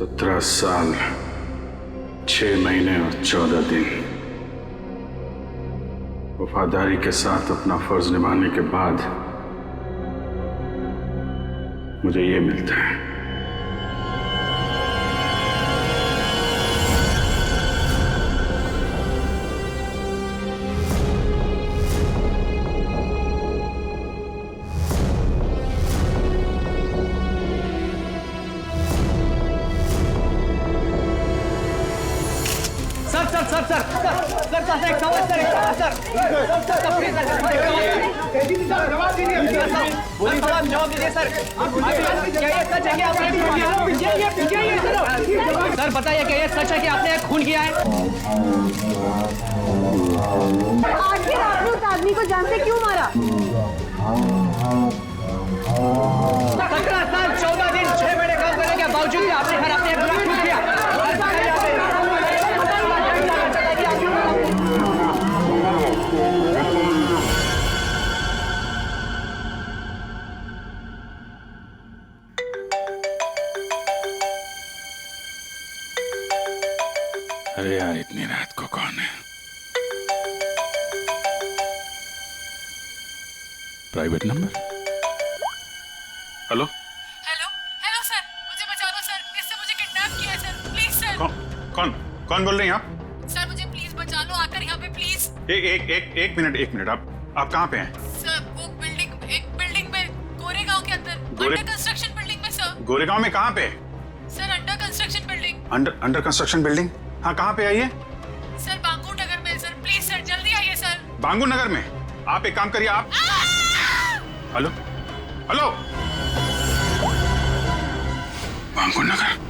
17 साल 6 महीने और 14 दिन वफादारी के साथ अपना फर्ज निभाने के बाद मुझे ये मिलता है। सर बताइए क्या ये सच है कि आपने खून किया है? आखिर आपने उस आदमी को जान से क्यों मारा? 17 साल 14 दिन 6 महीने काम करने के बावजूद भी आपने घर अपने खून किया। अरे यार इतनी रात को कौन है? Private number. Hello hello hello sir, मुझे बचा लो सर, इससे मुझे किडनैप किया है सर, प्लीज सर। कौन बोल रही हैं आप? सर मुझे प्लीज बचा लो, आकर यहाँ पे प्लीज। एक मिनट आप कहाँ पे हैं? सर वो एक बिल्डिंग में गोरेगांव के अंदर, अंडर कंस्ट्रक्शन बिल्डिंग में सर। गोरेगांव में कहाँ पे? Sir under construction building. Under construction building? हाँ कहाँ पे आइए? सर बांगूर नगर में सर, प्लीज सर जल्दी आइए सर। बांगूर नगर में? आप एक काम करिए आप। हेलो बांगूर नगर।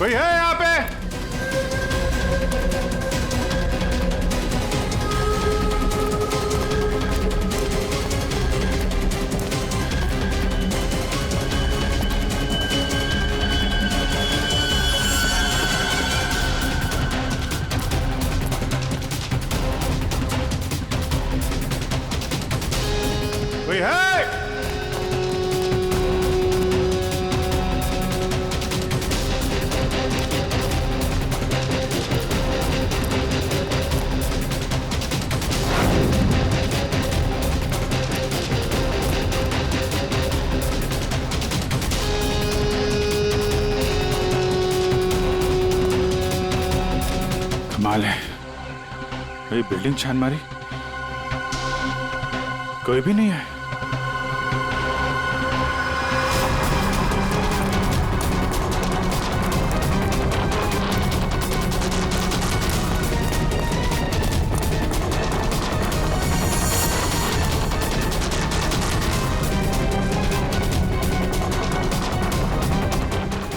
कोई है यहाँ पे? कोई है? कमाल है, ये बिल्डिंग छान मारी, कोई भी नहीं है।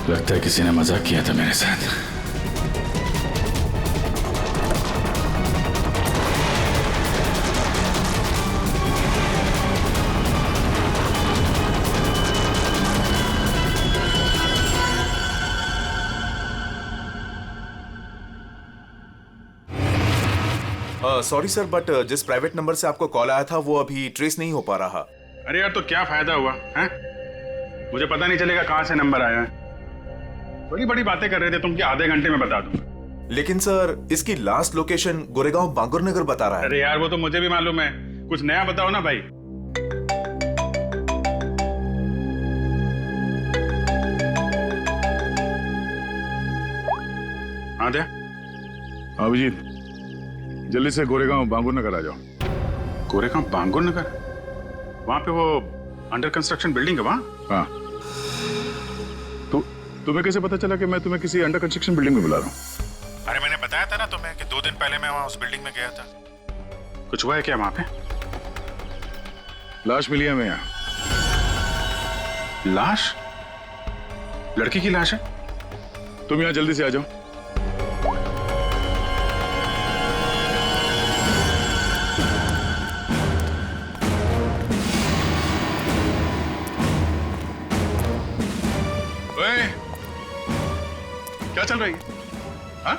लगता है किसी ने मजाक किया था मेरे साथ। सॉरी सर, बट जिस प्राइवेट नंबर से आपको कॉल आया था वो अभी ट्रेस नहीं हो पा रहा। अरे यार तो क्या फायदा हुआ है? मुझे पता नहीं चलेगा कहां से नंबर आया है। बड़ी बड़ी बातें कर रहे थे तुम कि आधे घंटे में बता दूंगा। लेकिन सर इसकी लास्ट लोकेशन गोरेगांव बांगुर नगर बता रहा है। अरे यार वो तो मुझे भी मालूम है, कुछ नया बताओ ना भाई। हाँ दे अभिजीत, जल्दी से गोरेगांव बांगुर नगर आ जाओ। गोरेगांव बांगुर नगर? वहां पे वो अंडर कंस्ट्रक्शन बिल्डिंग है वहां? हाँ। तुम्हें कैसे पता चला कि मैं तुम्हें किसी अंडर कंस्ट्रक्शन बिल्डिंग में बुला रहा हूँ? अरे मैंने बताया था ना तुम्हें कि 2 दिन पहले मैं वहां उस बिल्डिंग में गया था। कुछ हुआ है क्या वहां पे? लाश मिली है मैं यहाँ। लाश? लड़की की लाश है? तुम यहाँ जल्दी से आ जाओ। चल रही है? हाँ?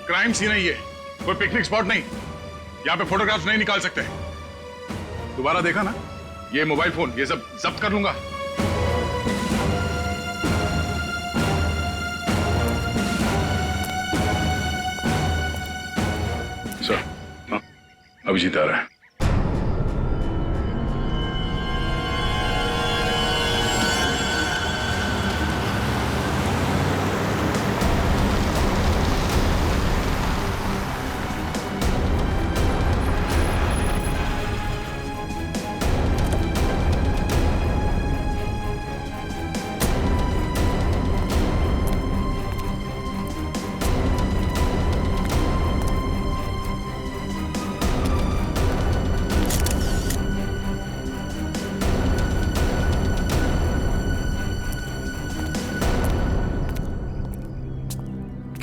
क्राइम सीन है ये, कोई पिकनिक स्पॉट नहीं। यहाँ पे फोटोग्राफ्स नहीं निकाल सकते। दोबारा देखा ना, ये मोबाइल फोन ये सब जब्त कर लूंगा। सर, हाँ, अभिजीत आ रहा है।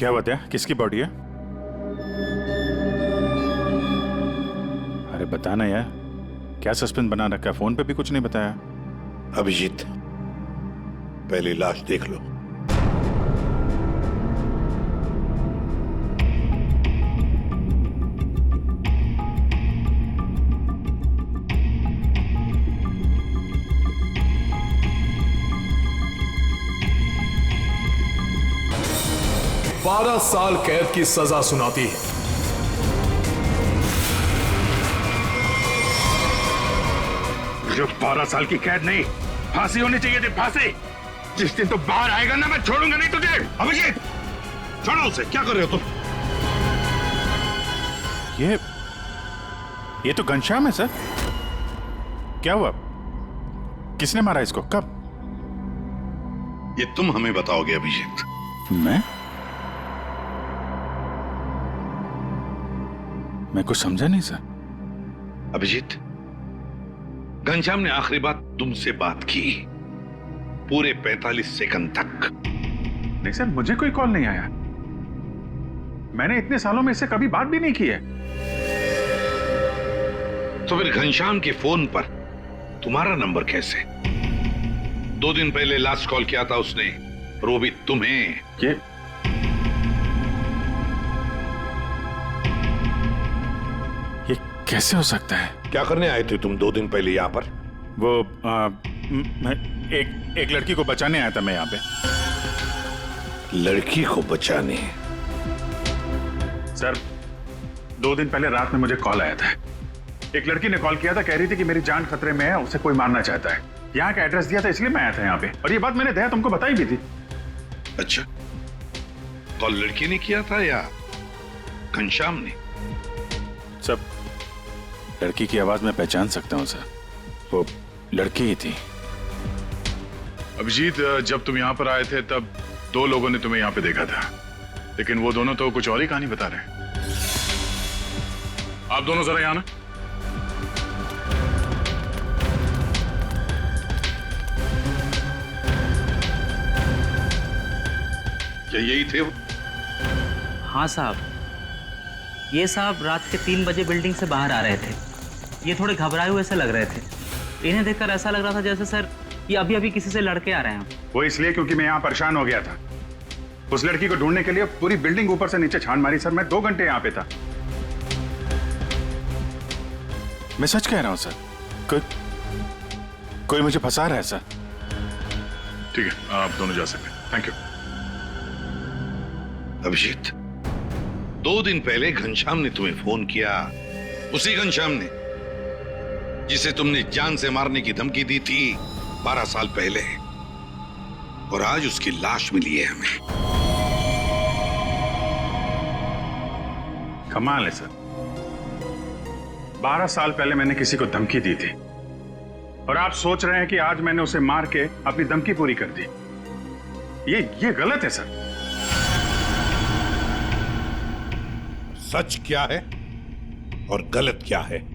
क्या बात है? किसकी बॉडी है? अरे बताना यार, क्या सस्पेंस बना रखा है? फोन पे भी कुछ नहीं बताया। अभिजीत, पहले लाश देख लो। बारह साल कैद की सजा सुनाती है। जो 12 साल की कैद नहीं, फांसी होनी चाहिए थी, फांसी। जिस दिन तो बाहर आएगा ना, मैं छोड़ूंगा नहीं तुझे। अभिजीत, छोड़ो उसे। क्या कर रहे हो तुम? ये तो घनश्याम है सर। क्या हुआ? किसने मारा इसको? कब? ये तुम हमें बताओगे अभिजीत। मैं कुछ समझा नहीं सर। अभिजीत, घनश्याम ने आखिरी बात तुमसे बात की पूरे 45 सेकंड तक। नहीं सर, मुझे कोई कॉल नहीं आया। मैंने इतने सालों में इससे कभी बात भी नहीं की है। तो फिर घनश्याम के फोन पर तुम्हारा नंबर कैसे? 2 दिन पहले लास्ट कॉल किया था उसने, और वो भी तुम्हें। ये कैसे हो सकता है? क्या करने आए थे तुम 2 दिन पहले यहाँ पर? वो मैं एक लड़की को बचाने आया था मैं यहाँ पे। लड़की को बचाने? सर, 2 दिन पहले रात में मुझे कॉल आया था। एक लड़की ने कॉल किया था, कह रही थी कि मेरी जान खतरे में है, उसे कोई मारना चाहता है। यहाँ का एड्रेस दिया था, इसलिए मैं आया था यहाँ पे। और ये बात मैंने दया तुमको बताई भी थी। अच्छा, कॉल लड़की ने किया था या घनश्याम ने? सब लड़की की आवाज में पहचान सकता हूँ सर, वो लड़की ही थी। अभिजीत, जब तुम यहाँ पर आए थे तब 2 लोगों ने तुम्हें यहाँ पे देखा था, लेकिन वो दोनों तो कुछ और ही कहानी बता रहे हैं। आप दोनों जरा यहाँ ना। क्या यही थे वो? हाँ साहब, ये साहब रात के 3 बजे बिल्डिंग से बाहर आ रहे थे। ये थोड़े घबराए हुए से लग रहे थे। इन्हें देखकर ऐसा लग रहा था जैसे सर ये अभी अभी किसी से लड़के आ रहे हैं। वो इसलिए क्योंकि मैं यहाँ परेशान हो गया था। उस लड़की को ढूंढने के लिए पूरी बिल्डिंग ऊपर से नीचे छान मारी सर। मैं 2 घंटे यहाँ पे था। मैं सच कह रहा हूँ सर, कोई मुझे फंसा रहा है सर। ठीक है, आप दोनों जा सकते हैं। Thank you. अभिजीत, 2 दिन पहले घनश्याम ने तुम्हें फोन किया, उसी घनश्याम ने जिसे तुमने जान से मारने की धमकी दी थी 12 साल पहले, और आज उसकी लाश मिली है हमें। कमाल है सर, 12 साल पहले मैंने किसी को धमकी दी थी और आप सोच रहे हैं कि आज मैंने उसे मार के अपनी धमकी पूरी कर दी। ये गलत है सर। सच क्या है और गलत क्या है,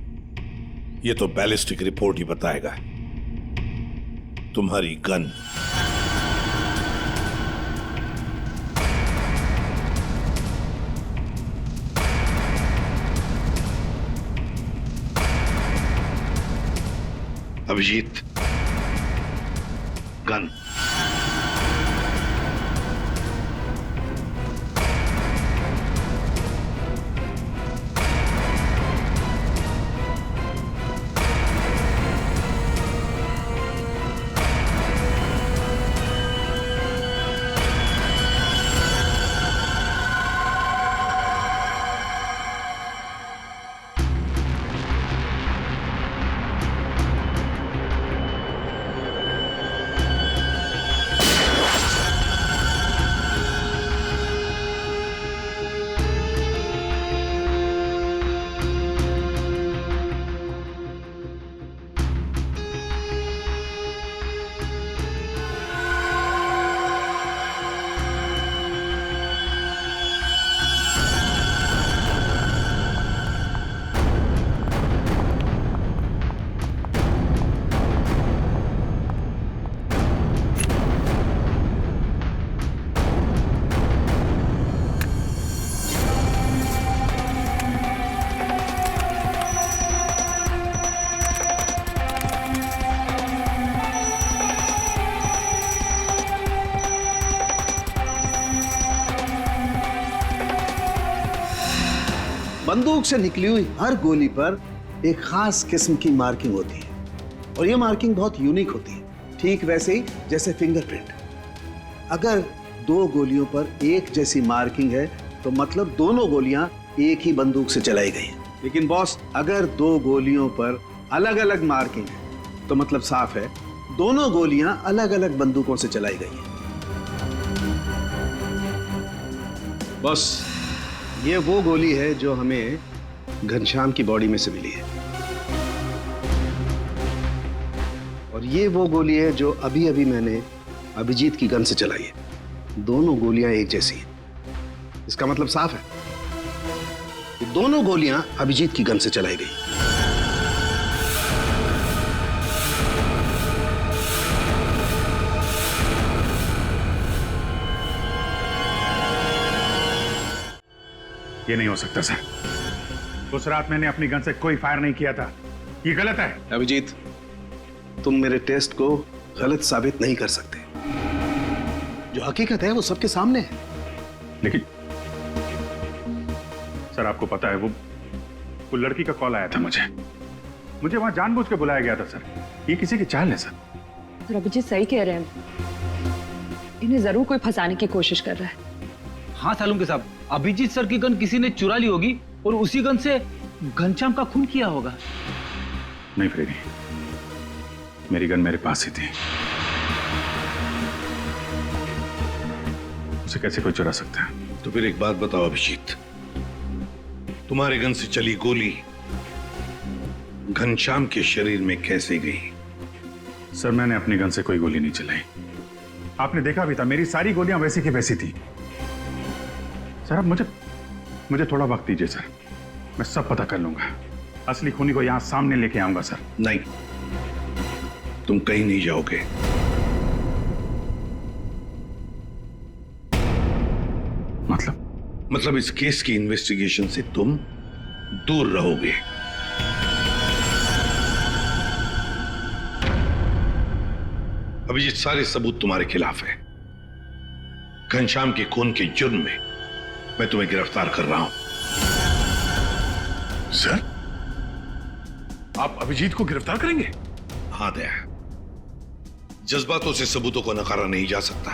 ये तो बैलिस्टिक रिपोर्ट ही बताएगा। तुम्हारी गन अभिजीत, बंदूक से निकली हुई हर गोली पर एक खास किस्म की मार्किंग होती है और ये मार्किंग बहुत यूनिक होती है, ठीक वैसे ही जैसे फिंगरप्रिंट। अगर दो गोलियों पर एक जैसी मार्किंग है तो मतलब दोनों गोलियां एक ही बंदूक से चलाई गई हैं। लेकिन बॉस, अगर दो गोलियों पर अलग अलग मार्किंग है तो मतलब साफ है दोनों गोलियां अलग अलग बंदूकों से चलाई गई हैं। बॉस, ये वो गोली है जो हमें घनश्याम की बॉडी में से मिली है और ये वो गोली है जो अभी अभी मैंने अभिजीत की गन से चलाई है। दोनों गोलियां एक जैसी हैं। इसका मतलब साफ है कि दोनों गोलियां अभिजीत की गन से चलाई गई। ये नहीं हो सकता सर। उस रात मैंने अपनी गन से कोई फायर नहीं किया था। ये गलत है। अभिजीत, तुम मेरे टेस्ट को गलत साबित नहीं कर सकते। जो हकीकत है वो सबके सामने है। लेकिन सर, आपको पता है वो लड़की का कॉल आया था मुझे वहां जानबूझ के बुलाया गया था सर। ये किसी की चाल है सर। अभिजीत सही कह रहे हैं, इन्हें जरूर कोई फंसाने की कोशिश कर रहा है। हाँ सालुंके साहब, अभिजीत सर की गन किसी ने चुरा ली होगी और उसी गन से घनश्याम का खून किया होगा। नहीं फ्रेडी, मेरी गन मेरे पास ही थी। उसे कैसे कोई चुरा सकता है? तो फिर एक बात बताओ अभिजीत, तुम्हारे गन से चली गोली घनश्याम के शरीर में कैसे गई? सर, मैंने अपनी गन से कोई गोली नहीं चलाई। आपने देखा भी था, मेरी सारी गोलियां वैसी की वैसी थी। सर, अब मुझे थोड़ा वक्त दीजिए सर, मैं सब पता कर लूंगा। असली खूनी को यहां सामने लेके आऊंगा सर। नहीं, तुम कहीं नहीं जाओगे। मतलब इस केस की इन्वेस्टिगेशन से तुम दूर रहोगे। अभिजीत, सारे सबूत तुम्हारे खिलाफ है। घनश्याम के खून के जुर्म में मैं तुम्हें गिरफ्तार कर रहा हूं। सर, आप अभिजीत को गिरफ्तार करेंगे? हाँ दया, जज्बातों से सबूतों को नकारा नहीं जा सकता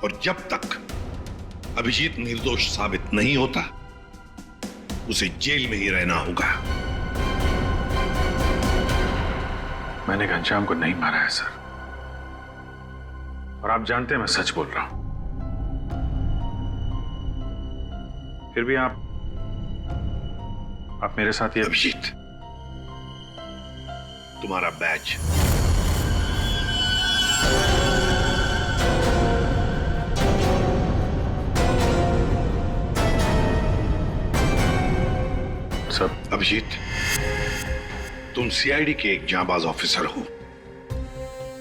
और जब तक अभिजीत निर्दोष साबित नहीं होता उसे जेल में ही रहना होगा। मैंने घनश्याम को नहीं मारा है सर, और आप जानते हैं मैं सच बोल रहा हूं। फिर भी आप मेरे साथ ये। अभिजीत, तुम्हारा बैच सब। अभिजीत, तुम सीआईडी के एक जांबाज ऑफिसर हो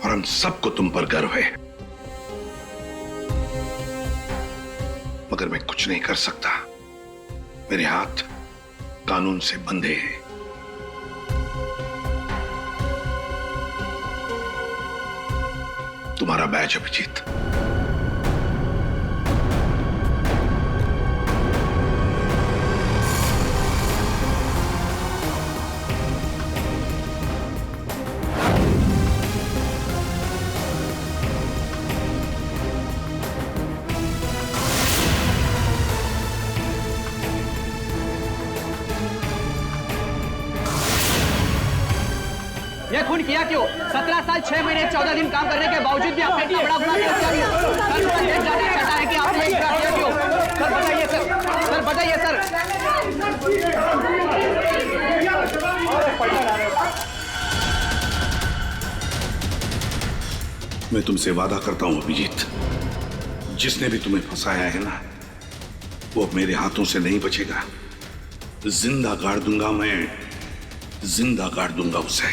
और हम सबको तुम पर गर्व है, मगर मैं कुछ नहीं कर सकता। मेरे हाथ कानून से बंधे हैं। तुम्हारा बैच अभिजीत। ये खून किया क्यों? 17 साल 6 महीने 14 दिन काम करने के बावजूद भी आपने इतना बड़ा गुनाह क्यों किया? सर, मुझे जाने चाहता है कि आपने इतना किया क्यों? सर बताइए सर, सर बताइए सर। मैं तुमसे वादा करता हूं अभिजीत, जिसने भी तुम्हें फंसाया है ना, वो मेरे हाथों से नहीं बचेगा। जिंदा गाड़ दूंगा मैं, जिंदा गाड़ दूंगा उसे।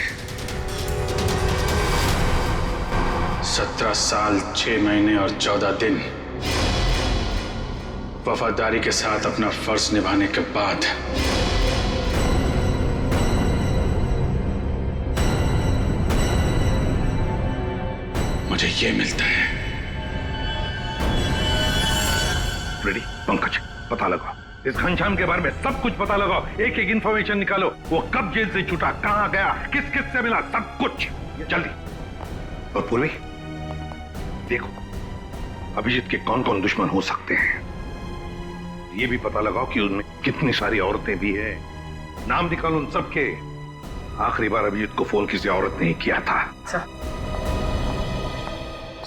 17 साल 6 महीने और 14 दिन वफादारी के साथ अपना फर्ज निभाने के बाद मुझे ये मिलता है। रेडी? पंकज, पता लगाओ इस घनश्याम के बारे में सब कुछ पता लगाओ, एक एक इंफॉर्मेशन निकालो। वो कब जेल से छूटा, कहां गया, किस किस से मिला, सब कुछ जल्दी। और पूर्वी देखो, अभिजीत के कौन कौन दुश्मन हो सकते हैं, ये भी पता लगाओ कि उनमें कितनी सारी औरतें भी है। नाम निकालो उन सबके। आखिरी बार अभिजीत को फोन किसी औरत ने ही किया था।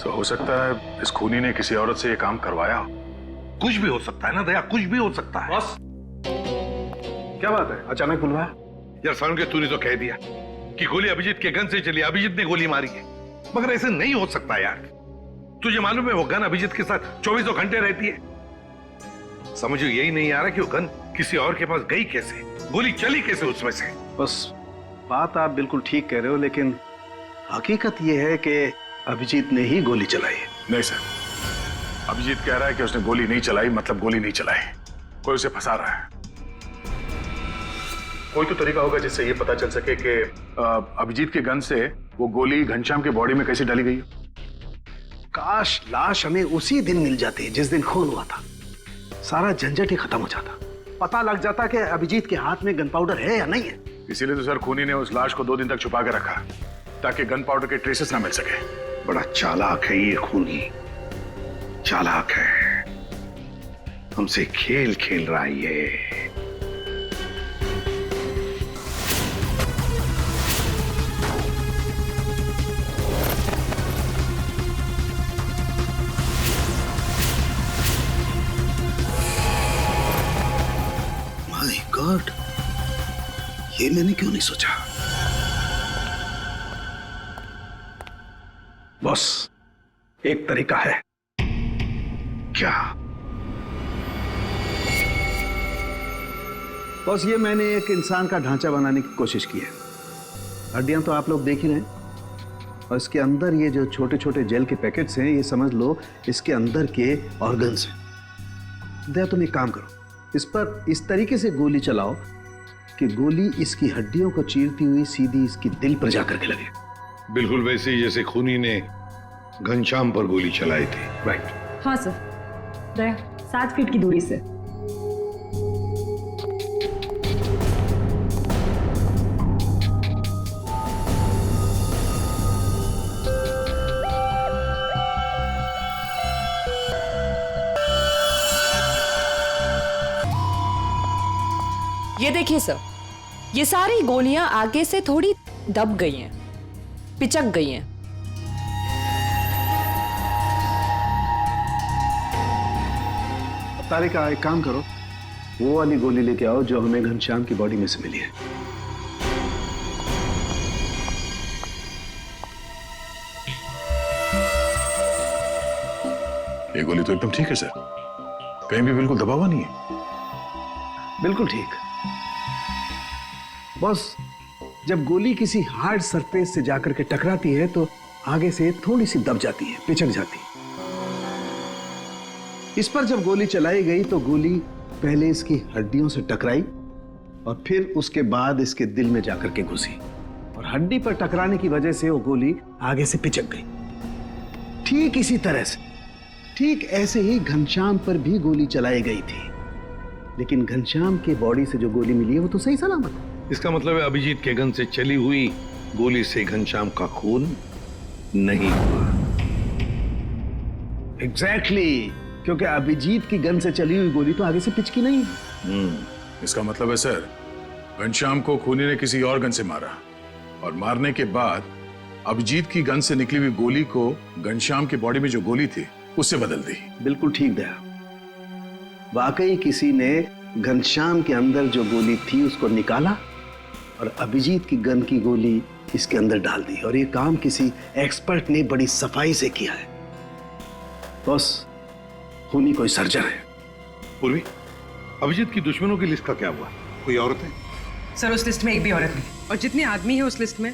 तो हो सकता है इस खूनी ने किसी औरत से ये काम करवाया हो। कुछ भी हो सकता है ना दया, कुछ भी हो सकता है। बस क्या बात है, अचानक बुलवाया? यार सारुण के तूने तो कह दिया कि गोली अभिजीत के गन से चली, अभिजीत ने गोली मारी है, मगर ऐसे नहीं हो सकता यार। तुझे मालूम है वो गन अभिजीत के साथ 24 घंटे रहती है। समझ यही नहीं आ रहा कि वो गन किसी और के पास गई कैसे, गोली चली कैसे उसमें से। बस बात आप बिल्कुल ठीक कह रहे हो, लेकिन हकीकत यह है कि अभिजीत ने ही गोली चलाई है। नहीं सर, अभिजीत कह रहा है कि उसने गोली नहीं चलाई, मतलब गोली नहीं चलाई, कोई उसे फंसा रहा है। कोई तो तरीका होगा जिससे ये पता चल सके कि अभिजीत के गन से वो गोली घनश्याम के बॉडी में कैसे डाली गई। काश लाश हमें उसी दिन मिल जाती जिस दिन खून हुआ था, सारा झंझट ही खत्म हो जाता, पता लग जाता कि अभिजीत के हाथ में गन पाउडर है या नहीं है। इसीलिए तो सर खूनी ने उस लाश को 2 दिन तक छुपा के रखा, ताकि गन पाउडर के ट्रेसेस ना मिल सके। बड़ा चालाक है ये खूनी, चालाक है, हमसे खेल खेल रहा है ये। माय गॉड, ये मैंने क्यों नहीं सोचा। बॉस, एक तरीका है। क्या? बॉस, ये मैंने एक इंसान का ढांचा बनाने की कोशिश की है। हड्डियां तो आप लोग देख ही रहे हैं, और इसके अंदर ये जो छोटे छोटे जेल के पैकेट्स हैं, ये समझ लो इसके अंदर के ऑर्गन्स हैं। दया, तुम एक काम करो, इस पर इस तरीके से गोली चलाओ कि गोली इसकी हड्डियों को चीरती हुई सीधी इसकी दिल पर जाकर के लगे। बिल्कुल वैसे ही जैसे खूनी ने घनश्याम पर गोली चलाई थी। राइट। हाँ सर, दया 7 फीट की दूरी से। ये देखिए सर, ये सारी गोलियां आगे से थोड़ी दब गई हैं, पिचक गई हैं। तारिका, एक काम करो, वो वाली गोली लेके आओ जो हमें घनश्याम की बॉडी में से मिली है। ये गोली तो एकदम ठीक है सर, कहीं भी बिल्कुल दबा हुआ नहीं है। बिल्कुल ठीक। बॉस, जब गोली किसी हार्ड सरफेस से जाकर के टकराती है तो आगे से थोड़ी सी दब जाती है, पिचक जाती है। इस पर जब गोली चलाई गई तो गोली पहले इसकी हड्डियों से टकराई और फिर उसके बाद इसके दिल में जाकर के घुसी, और हड्डी पर टकराने की वजह से वो गोली आगे से पिचक गई। ठीक इसी तरह से, ठीक ऐसे ही घनश्याम पर भी गोली चलाई गई थी, लेकिन घनश्याम के बॉडी से जो गोली मिली है वो तो सही सलामत है। इसका मतलब है अभिजीत के गन से चली हुई गोली से घनश्याम का खून नहीं हुआ। एग्जैक्टली, क्योंकि अभिजीत की गन से चली हुई गोली तो आगे से पिचकी नहीं है। इसका मतलब है सर, घनश्याम को खूनी ने किसी और गन से मारा, और मारने के बाद अभिजीत की गन से निकली हुई गोली को घनश्याम की बॉडी में जो गोली थी उससे बदल दी। बिल्कुल ठीक दया, वाकई किसी ने घनश्याम के अंदर जो गोली थी उसको निकाला और अभिजीत की गन की गोली इसके अंदर डाल दी, और ये काम किसी एक्सपर्ट ने बड़ी सफाई से किया है। बस, खूनी कोई सर्जन है। पूर्वी, अभिजीत की दुश्मनों की लिस्ट का क्या हुआ? कोई औरत है? सर, उस लिस्ट में एक भी औरत नहीं, और जितने आदमी हैं उस लिस्ट में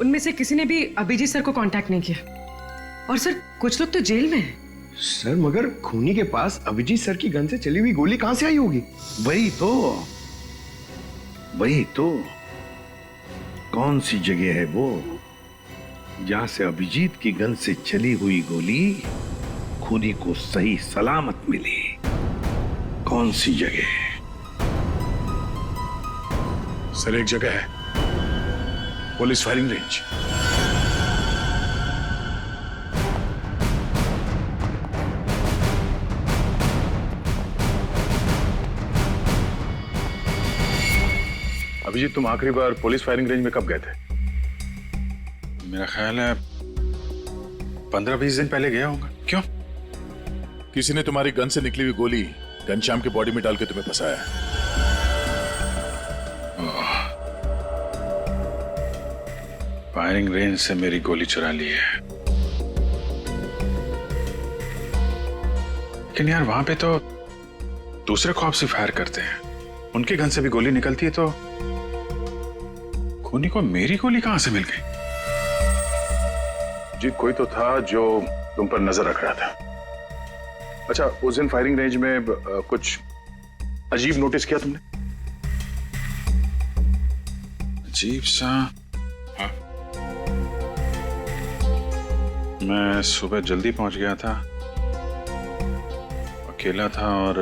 उनमें से किसी ने भी अभिजीत सर को कांटेक्ट नहीं किया। और सर, कुछ लोग तो जेल में हैं। सर, मगर खूनी के पास अभिजीत सर की गन से चली हुई गोली कहां से आई होगी? वही तो कौन सी जगह है वो जहां से अभिजीत की गन से चली हुई गोली खूनी को सही सलामत मिली? कौन सी जगह? सर एक जगह है, पुलिस फायरिंग रेंज। अभिजीत, तुम आखिरी बार पुलिस फायरिंग रेंज में कब गए थे? मेरा ख्याल है 15-20 दिन पहले गया होगा। क्यों? किसी ने तुम्हारी गन से निकली हुई गोली घनश्याम की बॉडी में डाल के तुम्हें फंसाया। फायरिंग रेंज से मेरी गोली चुरा ली है। लेकिन यार वहां पे तो दूसरे खौफ से फायर करते हैं, उनके गन से भी गोली निकलती है, तो खूनी को मेरी गोली कहां से मिल गई? जी कोई तो था जो तुम पर नजर रख रहा था। अच्छा, उस दिन फायरिंग रेंज में कुछ अजीब नोटिस किया तुमने? अजीब सा? हाँ। मैं सुबह जल्दी पहुंच गया था, अकेला था और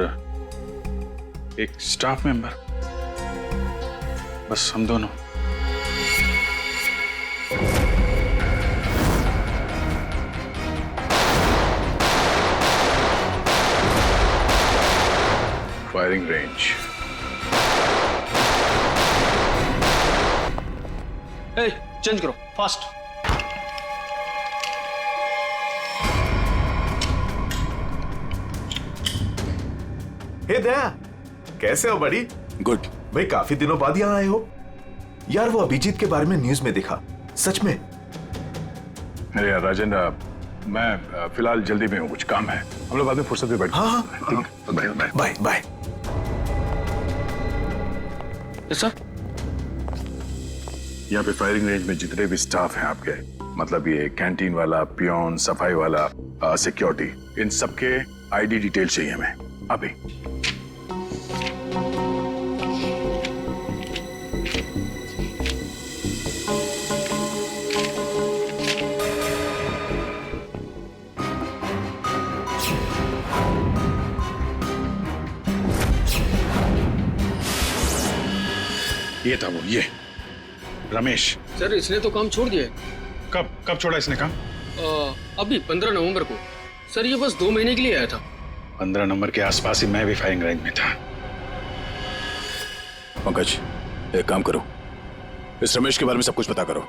एक स्टाफ मेंबर, बस हम दोनों। Firing range. चेंज करो फास्ट। हे दया, कैसे हो बड़ी? गुड। भाई काफी दिनों बाद यहाँ आए हो। यार वो अभिजीत के बारे में न्यूज में देखा, सच में? अरे यार राजेंद्र, मैं फिलहाल जल्दी में हूँ, कुछ काम है, हम लोग बाद में फुर्सत में बैठ। हाँ bye bye bye bye. Sir, यहाँ पे फायरिंग रेंज में जितने भी स्टाफ हैं आपके, मतलब ये कैंटीन वाला, पियोन, सफाई वाला, सिक्योरिटी, इन सबके आईडी डिटेल चाहिए हमें अभी। ये था वो, ये रमेश। सर इसने तो काम छोड़ दिया। कब छोड़ा इसने काम? अभी 15 नवंबर को। सर ये बस 2 महीने के लिए आया था। 15 नंबर के आसपास ही मैं भी फायरिंग रेंज में था। पंकज, एक काम करो, इस रमेश के बारे में सब कुछ पता करो।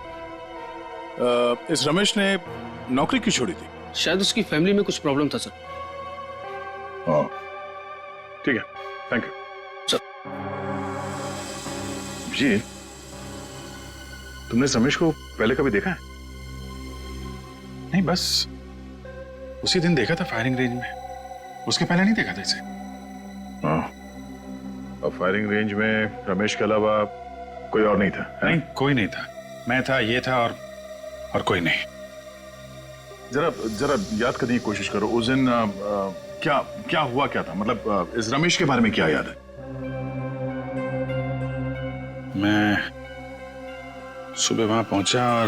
इस रमेश ने नौकरी क्यों छोड़ी थी? शायद उसकी फैमिली में कुछ प्रॉब्लम था सर। ठीक है, थैंक यू सर। जी, तुमने इस रमेश को पहले कभी देखा है? नहीं, बस उसी दिन देखा था फायरिंग रेंज में, उसके पहले नहीं देखा था इसे। और फायरिंग रेंज में रमेश के अलावा कोई और नहीं था? नहीं, कोई नहीं था। मैं था, ये था और कोई नहीं। जरा याद करने की कोशिश करो, उस दिन क्या हुआ, क्या था, मतलब इस रमेश के बारे में क्या याद है? मैं सुबह वहां पहुंचा और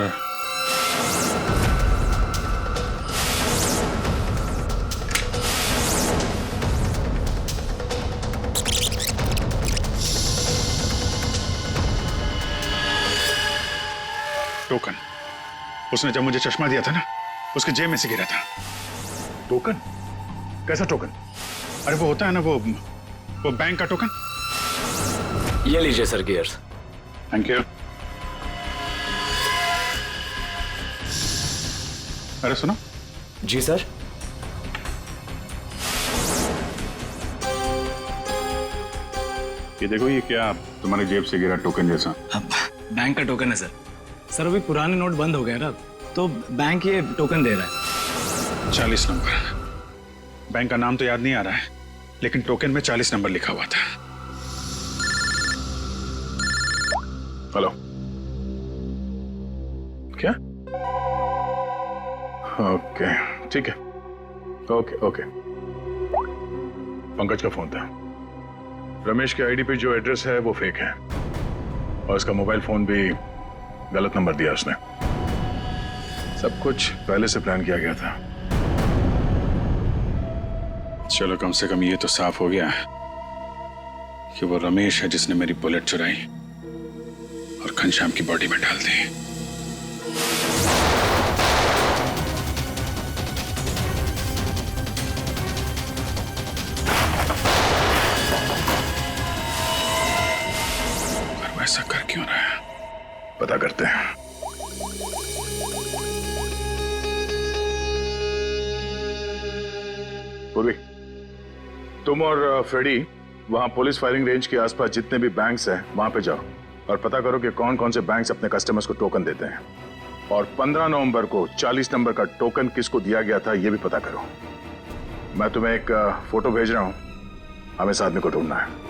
टोकन, उसने जब मुझे चश्मा दिया था ना, उसके जेब में से गिरा था। टोकन? कैसा टोकन? अरे वो होता है ना, वो बैंक का टोकन। ये लीजिए सर गियर्स। Thank you. अरे सुनो। जी सर। ये देखो, ये क्या तुम्हारे जेब से गिरा टोकन जैसा? बैंक का टोकन है सर। सर अभी पुराने नोट बंद हो गए ना, तो बैंक ये टोकन दे रहा है। 40 नंबर। बैंक का नाम तो याद नहीं आ रहा है, लेकिन टोकन में 40 नंबर लिखा हुआ था। हेलो, क्या? ओके, ठीक है, ओके। पंकज का फोन था। रमेश के आईडी पे जो एड्रेस है वो फेक है, और इसका मोबाइल फोन भी गलत नंबर दिया उसने। सब कुछ पहले से प्लान किया गया था। चलो, कम से कम ये तो साफ हो गया कि वो रमेश है जिसने मेरी बुलेट चुराई। घनश्याम की बॉडी में डाल दी। पर वो ऐसा कर क्यों रहा है? पता करते हैं। पूर्वी, तुम और फ्रेडी वहां पुलिस फायरिंग रेंज के आसपास जितने भी बैंक्स हैं वहां पे जाओ और पता करो कि कौन कौन से बैंक्स अपने कस्टमर्स को टोकन देते हैं, और 15 नवंबर को 40 नंबर का टोकन किसको दिया गया था ये भी पता करो। मैं तुम्हें एक फोटो भेज रहा हूं, हमें इस आदमी को ढूंढना है।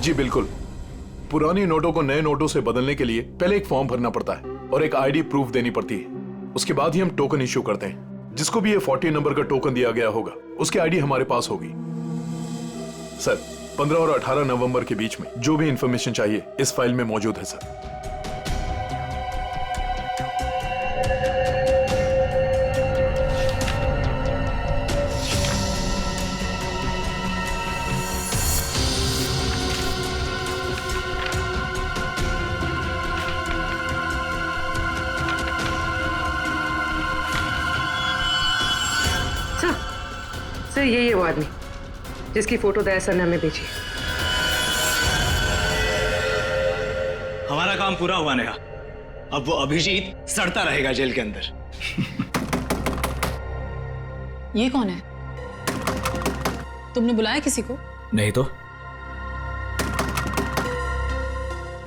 जी बिल्कुल। पुराने नोटों को नए नोटों से बदलने के लिए पहले एक फॉर्म भरना पड़ता है और एक आईडी प्रूफ देनी पड़ती है। उसके बाद ही हम टोकन इश्यू करते हैं। जिसको भी ये 40 नंबर का टोकन दिया गया होगा उसकी आईडी हमारे पास होगी। सर 15 और 18 नवंबर के बीच में जो भी इंफॉर्मेशन चाहिए इस फाइल में मौजूद है सर। सर यही है वो आदमी जिसकी फोटो दया सर ने हमें भेजी। हमारा काम पूरा हुआ नेहा। अब वो अभिजीत सड़ता रहेगा जेल के अंदर। ये कौन है? तुमने बुलाया किसी को? नहीं तो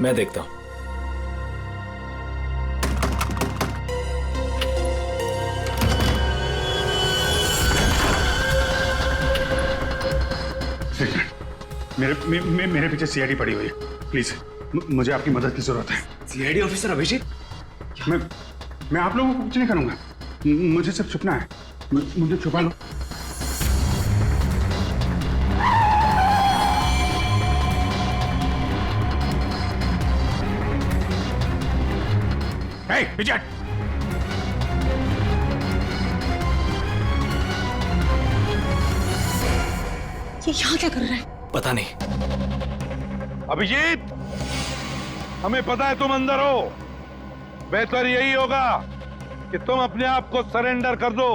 मैं देखता हूं। मेरे पीछे सीआईडी पड़ी हुई है। प्लीज मुझे आपकी मदद की जरूरत है। CID officer Abhijeet? मैं आप लोगों को कुछ नहीं करूंगा। मुझे सिर्फ छुपना है। मुझे छुपा लो। विजय, ये यहाँ क्या कर रहा है? पता नहीं। अभिजीत, हमें पता है तुम अंदर हो। बेहतर यही होगा कि तुम अपने आप को सरेंडर कर दो।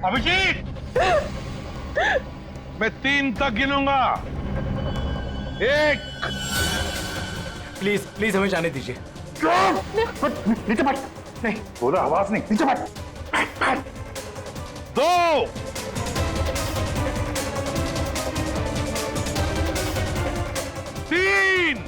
अभिजीत, मैं 3 तक गिनूंगा। 1। प्लीज प्लीज हमें जाने दीजिए। नीचे बैठ। नहीं बोला, आवाज नहीं। नीचे बैठ। 2। 3।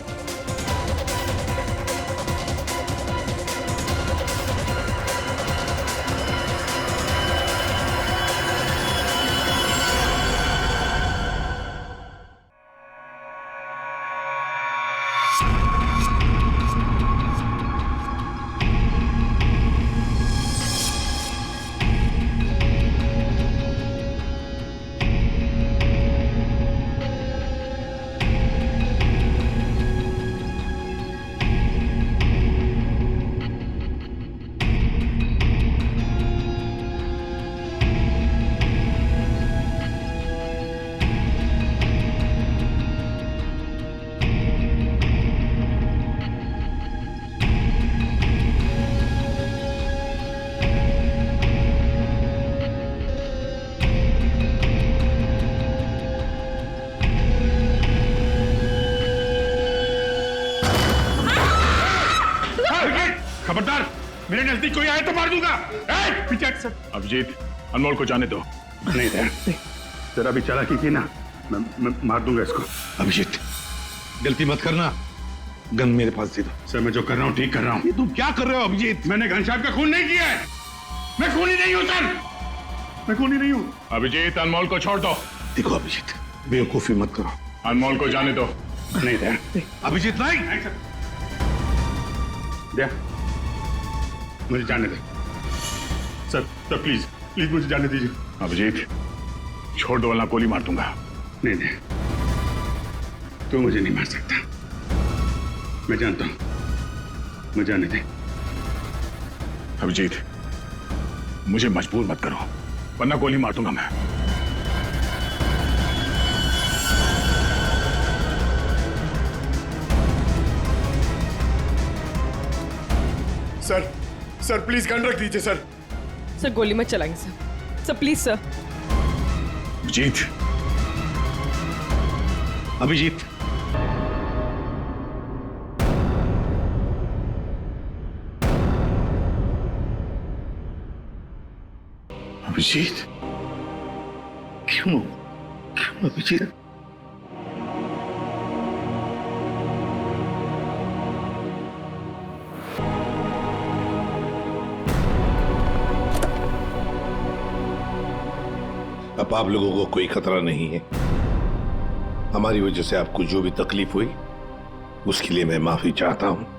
खबरदार, मेरे नजदीक कोई आए तो मार दूंगा। पीछे अभिजीत, अनमोल को जाने दो। नहीं तेरा भी चालाकी की ना, मैं मार दूंगा इसको। अभिजीत, गलती मत करना। गन मेरे पास दे दो। सर मैं जो कर रहा हूँ ठीक कर रहा हूँ। तुम क्या कर रहे हो अभिजीत? मैंने घनश्याम का खून नहीं किया है। मैं खूनी नहीं हूं सर, मैं खूनी नहीं हूं। अभिजीत, अनमोल को छोड़ दो। देखो अभिजीत, बेवकूफी मत करो। अनमोल को जाने दो। नहीं दया, अभिजीत नहीं। दया, मुझे जाने दे सर, सर प्लीज प्लीज मुझे जाने दीजिए। अभिजीत छोड़ दो वरना गोली मार दूंगा। नहीं नहीं, तू मुझे नहीं मार सकता, मैं जानता हूं, मुझे जाने दे। अभिजीत मुझे मजबूर मत करो वरना गोली मार दूंगा मैं। सर सर प्लीज गन रख दीजिए सर। सर गोली मत चलाएंगे sir, sir please sir. Abhijeet, Abhijeet Abhijeet, क्यों क्यों अभिजीत? अब आप लोगों को कोई खतरा नहीं है। हमारी वजह से आपको जो भी तकलीफ हुई उसके लिए मैं माफी चाहता हूं।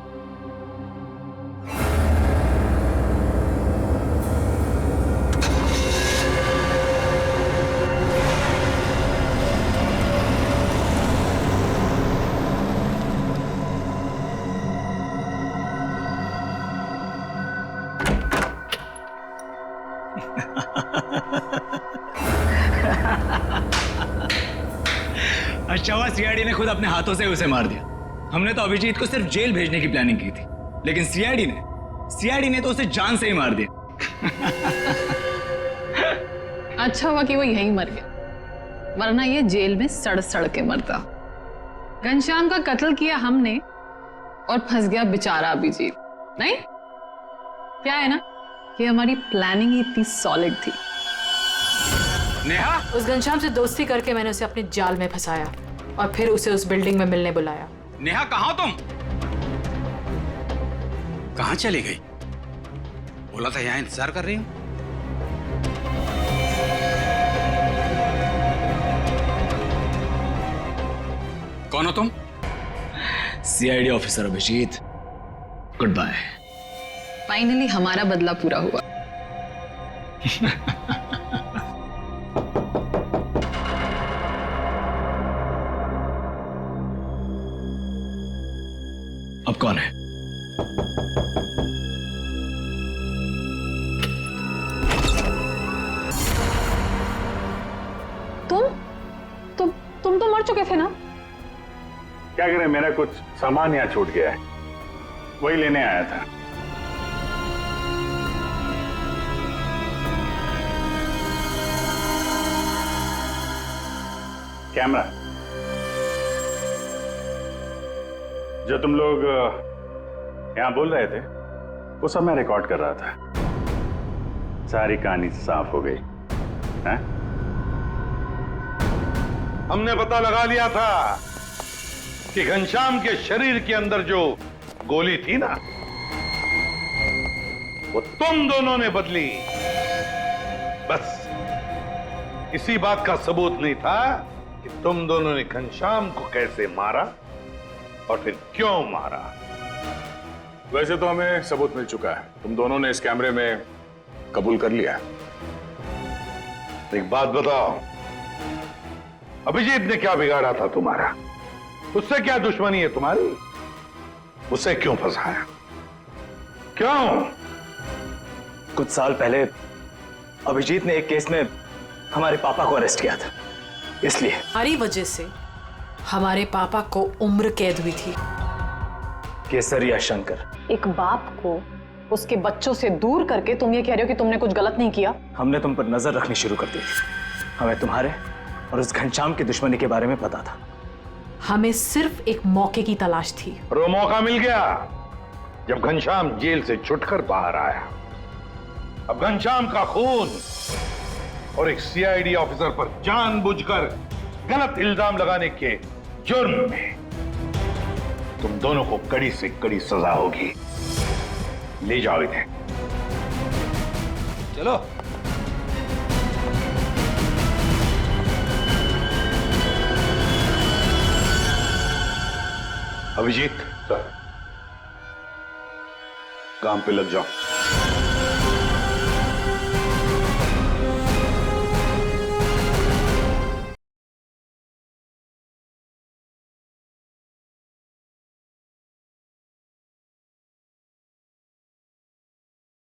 अच्छा हुआ सीआईडी ने खुद अपने हाथों से उसे मार दिया। हमने तो अभिजीत को सिर्फ जेल भेजने की प्लानिंग की थी, लेकिन सीआईडी ने तो उसे जान से ही मार दिया। अच्छा हुआ कि वो यहीं मर गया, वरना ये जेल में सड़ सड़ के मरता। घनश्याम का कत्ल किया हमने और फंस गया बेचारा अभिजीत। नहीं, क्या है ना कि हमारी प्लानिंग ही इतनी सॉलिड थी। नेहा, उस घनश्याम से दोस्ती करके मैंने उसे अपने जाल में फंसाया और फिर उसे उस बिल्डिंग में मिलने बुलाया। नेहा कहाँ तुम? कहाँ चली गई? बोला था यहाँ इंतजार कर रही हूँ। कौन हो तुम? CID officer Abhijeet, good bye. Finally हमारा बदला पूरा हुआ। अब कौन है? तुम तो मर चुके थे ना? क्या करें, मेरा कुछ सामान यहाँ छूट गया है, वही लेने आया था। कैमरा जो तुम लोग यहां बोल रहे थे वो सब मैं रिकॉर्ड कर रहा था। सारी कहानी साफ हो गई है? हमने पता लगा लिया था कि घनश्याम के शरीर के अंदर जो गोली थी ना, वो तुम दोनों ने बदली। बस इसी बात का सबूत नहीं था कि तुम दोनों ने घनश्याम को कैसे मारा और फिर क्यों मारा। वैसे तो हमें सबूत मिल चुका है, तुम दोनों ने इस कैमरे में कबूल कर लिया। एक बात बताओ, अभिजीत ने क्या बिगाड़ा था तुम्हारा? उससे क्या दुश्मनी है तुम्हारी? उसे क्यों फंसाया? क्यों? कुछ साल पहले अभिजीत ने एक केस में हमारे पापा को अरेस्ट किया था, इसलिए। हमारी वजह से हमारे पापा को उम्र कैद हुई थी। केसरिया शंकर, एक बाप को उसके बच्चों से दूर करके तुम ये कह रहे हो कि तुमने कुछ गलत नहीं किया? हमने तुम पर नजर रखनी शुरू कर दी थी। हमें तुम्हारे और उस घनश्याम की दुश्मनी के बारे में पता था। हमें सिर्फ एक मौके की तलाश थी और वो मौका मिल गया जब घनश्याम जेल से छुटकर बाहर आया। अब घनश्याम का खून और एक सीआईडी ऑफिसर पर जानबूझकर गलत इल्जाम लगाने के जुर्म में तुम दोनों को कड़ी से कड़ी सजा होगी। ले जाओ इन्हें। चलो। अभिजीत, काम पे लग जाओ।